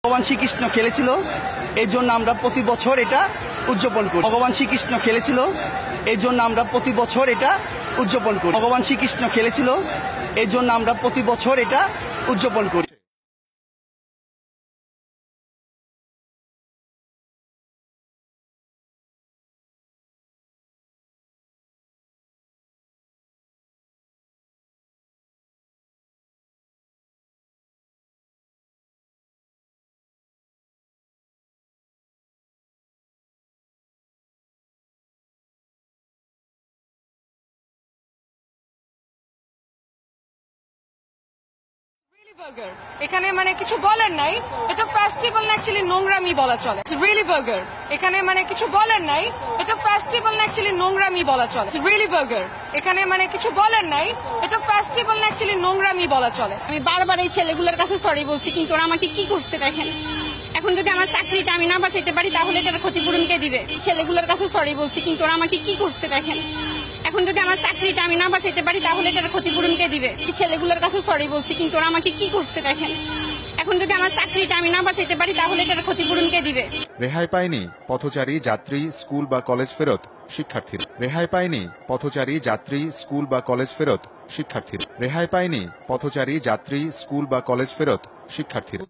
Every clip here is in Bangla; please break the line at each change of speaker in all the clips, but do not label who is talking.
ভগবান শ্রীকৃষ্ণ খেলেছিল, এই জন্য আমরা প্রতি বছর এটা উদযাপন করি। ভগবান শ্রীকৃষ্ণ খেলেছিল, এই জন্য আমরা প্রতি বছর এটা উদযাপন করি। ভগবান শ্রীকৃষ্ণ খেলেছিল, এই জন্য আমরা প্রতি বছর এটা উদযাপন করি।
ভালগার এখানে মানে কিছু বলার নাই, এটা ফেস্টিভ্যাল না, অ্যাকচুয়ালি নোংরামি বলা চলে। রিয়েলি ভালগার এখানে মানে কিছু বলার নাই, এটা ফেস্টিভ্যাল না, অ্যাকচুয়ালি নোংরামি বলা চলে। রিয়েলি ভালগার এখানে মানে কিছু বলার নাই, এটা ফেস্টিভ্যাল না, অ্যাকচুয়ালি নোংরামি বলা চলে।
আমি বারবার এই ছেলেগুলোর কাছে সরি বলছি, কিন্তু ওরা আমাকে কি করছে দেখেন। এখন যদি আমার চাকরিটা আমি না বাঁচাইতে পারি তাহলে এটার ক্ষতিপূরণ কে দিবে? ছেলেগুলোর কাছে সরি বলছি, কিন্তু ওরা আমাকে কি করছে দেখেন। এখন যদি আমার চাকরিটা আমি না বাঁচাইতে পারি তাহলে এটার ক্ষতিপূরণ কে দিবে? ছেলেগুলোর কাছে সরি বলছি, কিন্তু ওরা আমাকে কি করছে দেখেন। এখন যদি আমার চাকরিটা আমি না বাঁচাইতে পারি তাহলে এটার ক্ষতিপূরণ কে দিবে?
রেহাই পায়নি পথচারী যাত্রী স্কুল বা কলেজ ফেরত শিক্ষার্থীরা। রেহাই পায়নি পথচারী যাত্রী স্কুল বা কলেজ ফেরত শিক্ষার্থীরা। রেহাই পায়নি পথচারী যাত্রী স্কুল বা কলেজ ফেরত শিক্ষার্থীরা।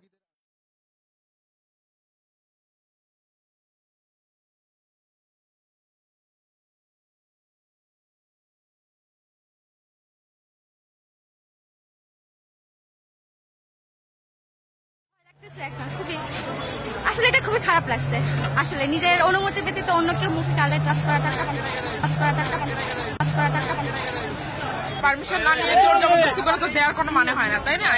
আসলে এটা খুবই খারাপ লাগছে। আসলে নিজের অনুমতি ব্যতীত অন্য কেউ মুখে গালে টাচ করাটা
পারমিশন না নিয়ে জোর জবরদস্তি করে তো দেওয়ার কোনো মানে হয় না, তাই না?